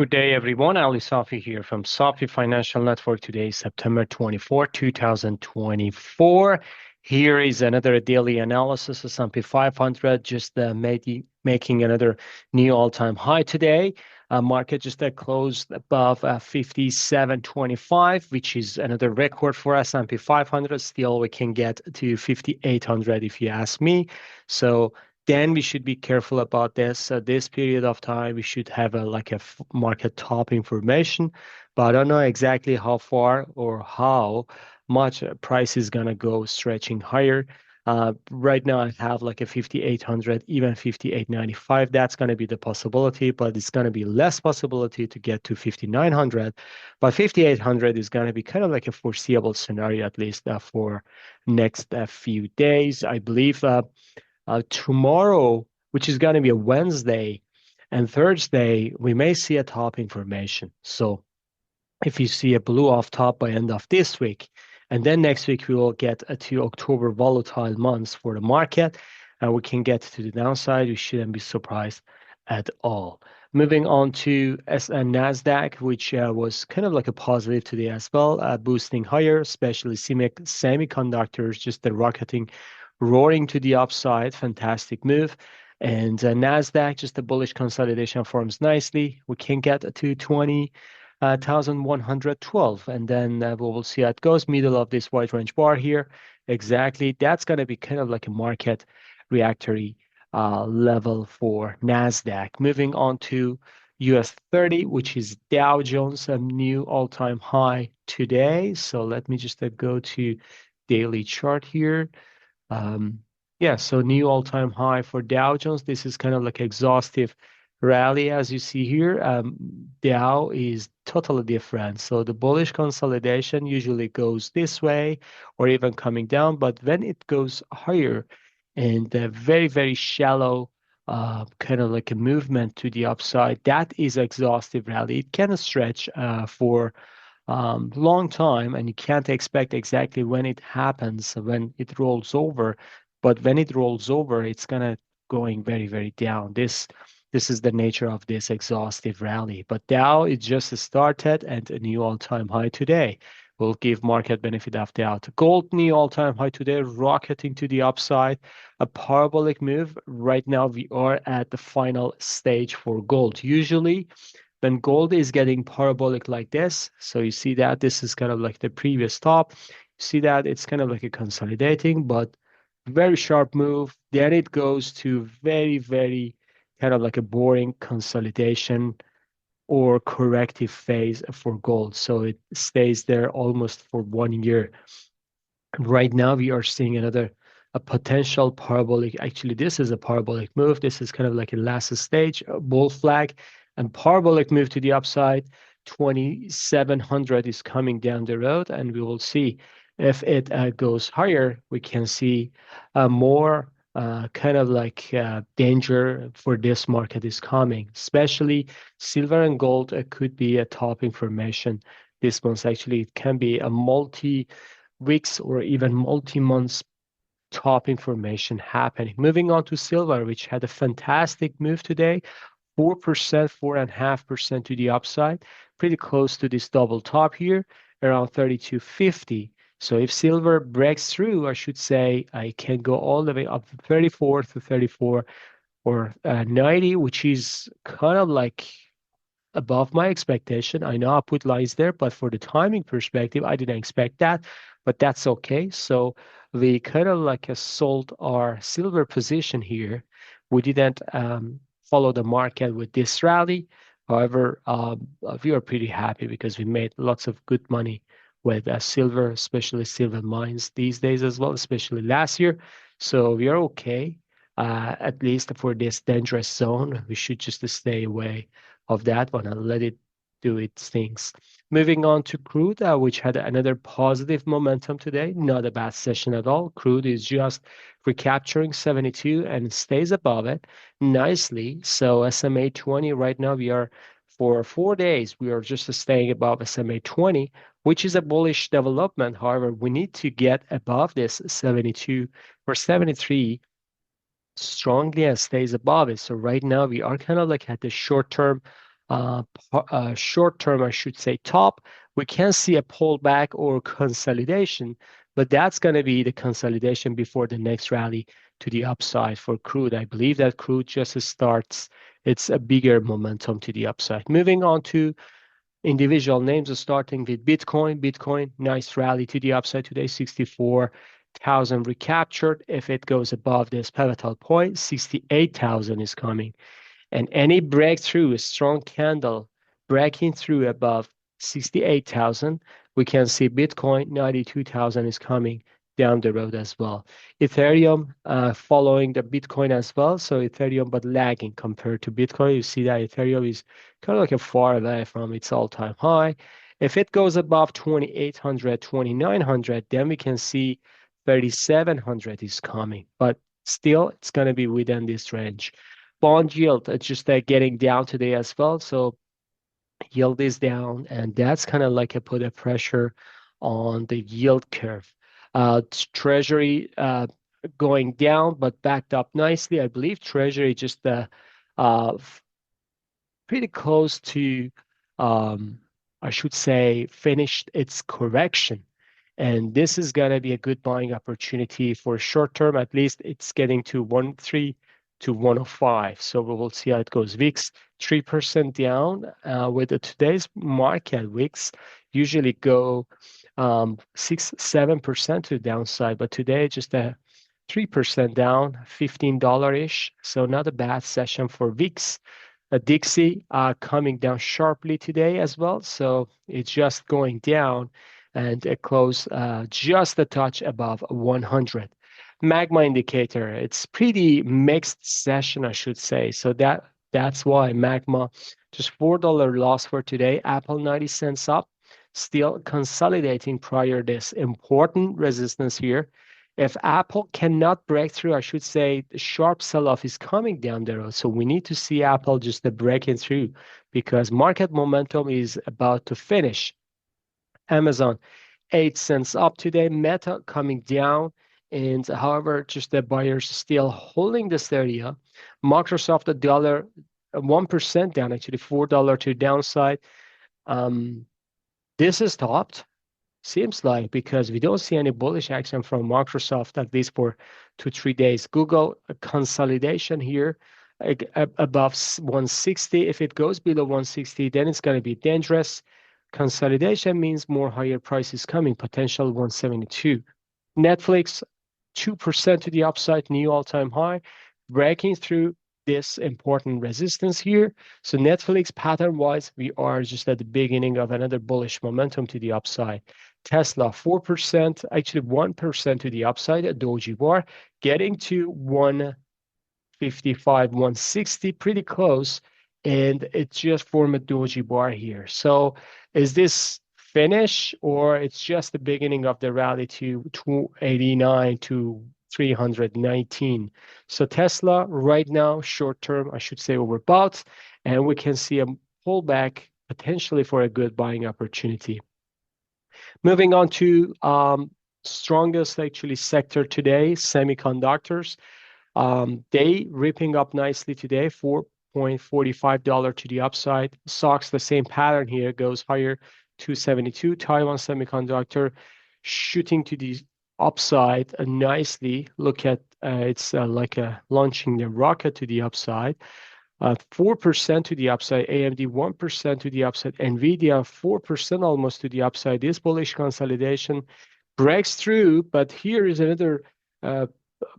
Good day, everyone. Ali Safi here from Safi Financial Network. Today is September 24, 2024. Here is another daily analysis of S&P 500, just making another new all-time high today. Market just closed above 57.25, which is another record for S&P 500. Still, we can get to 5800 if you ask me. So then we should be careful about this. This period of time, we should have a market top information, but I don't know exactly how far or how much price is gonna go stretching higher. Right now, I have like a 5800, even 5895. That's gonna be the possibility, but it's gonna be less possibility to get to 5900. But 5800 is gonna be kind of like a foreseeable scenario, at least for next few days. I believe. Tomorrow, which is going to be a Wednesday, and Thursday, we may see a top information. So if you see a blue off top by end of this week, and then next week we will get to October volatile months for the market, and we can get to the downside. We shouldn't be surprised at all. Moving on to Nasdaq, which was kind of like a positive today as well, boosting higher, especially semiconductors, just the rocketing, roaring to the upside. Fantastic move. And Nasdaq, just a bullish consolidation, forms nicely. We can get to 20,112, and then we will see how it goes. Middle of this white range bar here, exactly. That's going to be kind of like a market reactory level for Nasdaq. Moving on to US 30, which is Dow Jones, a new all-time high today. So let me just go to daily chart here. Yeah, so new all-time high for Dow Jones. This is kind of like exhaustive rally, as you see here. Dow is totally different. So the bullish consolidation usually goes this way or even coming down, but when it goes higher and very, very shallow, kind of like a movement to the upside, that is exhaustive rally. It can stretch for long time, and you can't expect exactly when it happens, when it rolls over. But when it rolls over, it's gonna going very, very down. This is the nature of this exhaustive rally. But Dow, it just started and a new all-time high today. Will give market benefit of doubt. Gold new all-time high today, rocketing to the upside, a parabolic move. Right now, we are at the final stage for gold. Usually, when gold is getting parabolic like this, so you see that this is kind of like the previous top. You see that it's kind of like a consolidating, but very sharp move. Then it goes to very, very kind of like a boring consolidation or corrective phase for gold. So it stays there almost for 1 year. Right now, we are seeing a potential parabolic. Actually, this is a parabolic move. This is kind of like a last stage, a bull flag, and parabolic move to the upside. 2,700 is coming down the road, and we will see if it goes higher. We can see more kind of like danger for this market is coming, especially silver and gold. It could be a top information this month. Actually, it can be a multi-weeks or even multi-months top information happening. Moving on to silver, which had a fantastic move today. 4%, 4.5% to the upside, pretty close to this double top here, around 32.50. So if silver breaks through, I should say, I can go all the way up to 34 to 34 or 90, which is kind of like above my expectation. I know I put lines there, but for the timing perspective, I didn't expect that, but that's okay. So we kind of like sold our silver position here. We didn't follow the market with this rally. However, we are pretty happy because we made lots of good money with silver, especially silver mines these days as well, especially last year. So we are okay, at least for this dangerous zone. We should just stay away of that one and let it do its things. Moving on to crude, which had another positive momentum today. Not a bad session at all. Crude is just recapturing 72 and stays above it nicely. So SMA 20 right now, we are for 4 days, we are just staying above SMA 20, which is a bullish development. However, we need to get above this 72 or 73 strongly and stays above it. So right now we are kind of like at the short-term short term, I should say, top. We can see a pullback or consolidation, but that's going to be the consolidation before the next rally to the upside for crude. I believe that crude just starts, it's a bigger momentum to the upside. Moving on to individual names, starting with Bitcoin. Bitcoin, nice rally to the upside today, 64,000 recaptured. If it goes above this pivotal point, 68,000 is coming. And any breakthrough, a strong candle breaking through above 68,000, we can see Bitcoin 92,000 is coming down the road as well. Ethereum following the Bitcoin as well. So Ethereum, but lagging compared to Bitcoin. You see that Ethereum is kind of like a far away from its all-time high. If it goes above 2,800, 2,900, then we can see 3,700 is coming. But still, it's going to be within this range. Bond yield, it's just getting down today as well. So yield is down, and that's kind of like put a pressure on the yield curve. Treasury going down, but backed up nicely. I believe Treasury just uh, pretty close to, um, I should say, finished its correction. And this is going to be a good buying opportunity for short term. At least it's getting to 103 to 105. So we will see how it goes. VIX 3% down. With today's market, VIX usually go 6-7% to the downside, but today just a 3% down, $15-ish. So not a bad session for VIX. Dixie coming down sharply today as well. So it's just going down and it closed just a touch above 100. Magma indicator, it's pretty mixed session, I should say. So that's why Magma just $4 loss for today. Apple 90 cents up, still consolidating prior this important resistance here. If Apple cannot break through, I should say the sharp sell-off is coming down the road. So we need to see Apple just breaking through because market momentum is about to finish. Amazon, 8 cents up today. Meta coming down. And however, just the buyers still holding this area. Microsoft, a dollar, 1% down, actually $4 to downside. This is topped. Seems like because we don't see any bullish action from Microsoft at least for 2-3 days. Google a consolidation here above 160. If it goes below 160, then it's going to be dangerous. Consolidation means more higher prices coming, potential 172. Netflix 2% to the upside, new all-time high, breaking through this important resistance here. So Netflix pattern-wise, we are just at the beginning of another bullish momentum to the upside. Tesla 4%, actually 1% to the upside, a doji bar, getting to 155, 160, pretty close, and it just formed a doji bar here. So is this finish or it's just the beginning of the rally to 289 to 319? So Tesla right now, short term, I should say overbought, and we can see a pullback potentially for a good buying opportunity. Moving on to strongest actually sector today, semiconductors. They ripping up nicely today, $4.45 to the upside. SOX, the same pattern here, goes higher, 272. Taiwan Semiconductor shooting to the upside nicely. Look at it's like launching the rocket to the upside. 4% to the upside, AMD 1% to the upside, NVIDIA 4% almost to the upside. This bullish consolidation breaks through, but here is another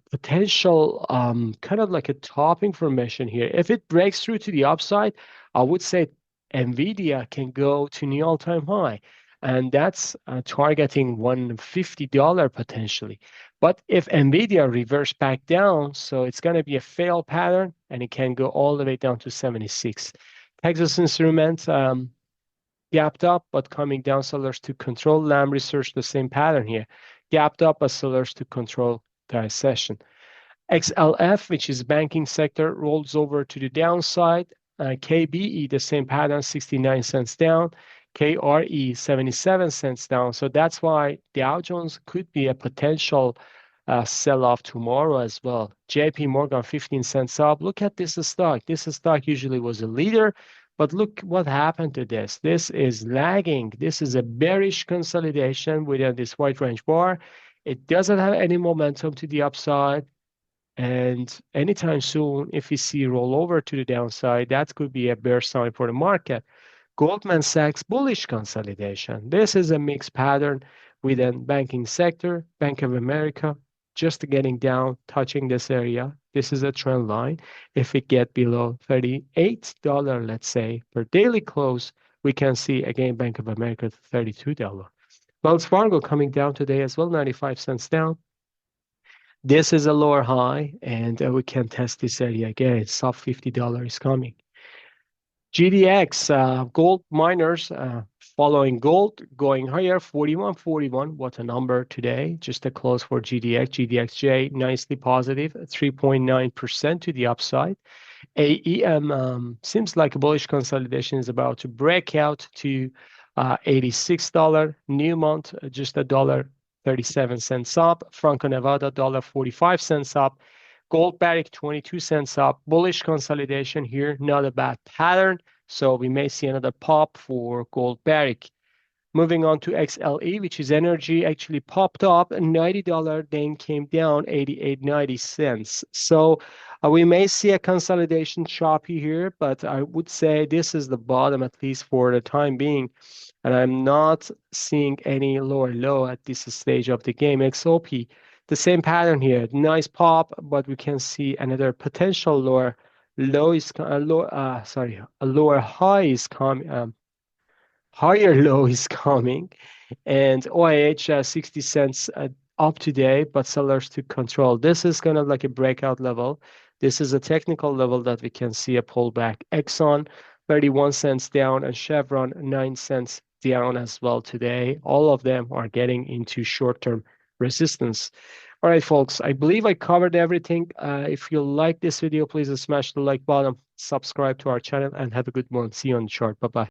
potential kind of like a top information here. If it breaks through to the upside, I would say NVIDIA can go to new all-time high, and that's targeting $150 potentially. But if NVIDIA reverse back down, so it's going to be a fail pattern, and it can go all the way down to 76. Texas Instruments gapped up, but coming down, sellers to control. Lam Research, the same pattern here. Gapped up, but sellers to control the session. XLF, which is banking sector, rolls over to the downside. KBE, the same pattern, 69 cents down. KRE, 77 cents down. So that's why Dow Jones could be a potential sell-off tomorrow as well. JP Morgan, 15 cents up. Look at this stock. This stock usually was a leader, But look what happened to this. This is lagging. This is a bearish consolidation within this white range bar. It doesn't have any momentum to the upside. And anytime soon, if we see rollover to the downside, that could be a bear sign for the market. Goldman Sachs bullish consolidation. This is a mixed pattern within banking sector. Bank of America just getting down, touching this area. This is a trend line. If we get below $38, let's say, per daily close, we can see again Bank of America to $32. Wells Fargo coming down today as well, 95 cents down. This is a lower high, and we can test this area again. Sub $50 is coming. GDX, gold miners following gold, going higher, 41.41. What a number today. Just a close for GDX. GDXJ nicely positive, 3.9% to the upside. AEM seems like a bullish consolidation is about to break out to $86. Newmont, just $1.37 up. Franco-Nevada, $1.45 up. Gold Barrick 22 cents up. Bullish consolidation here, not a bad pattern. So we may see another pop for Gold Barrick. Moving on to XLE, which is energy, actually popped up $90, then came down 88.90 cents. So we may see a consolidation choppy here, but I would say this is the bottom, at least for the time being. And I'm not seeing any lower low at this stage of the game. XOP, the same pattern here. Nice pop, but we can see another potential lower low is a lower high is coming. Higher low is coming, and OIH 60 cents up today, but sellers took control. This is kind of like a breakout level. This is a technical level that we can see a pullback. Exxon 31 cents down, and Chevron 9 cents down as well today. All of them are getting into short-term resistance. All right, folks, I believe I covered everything. If you like this video, please smash the like button, subscribe to our channel, and have a good one. See you on the chart. Bye-bye.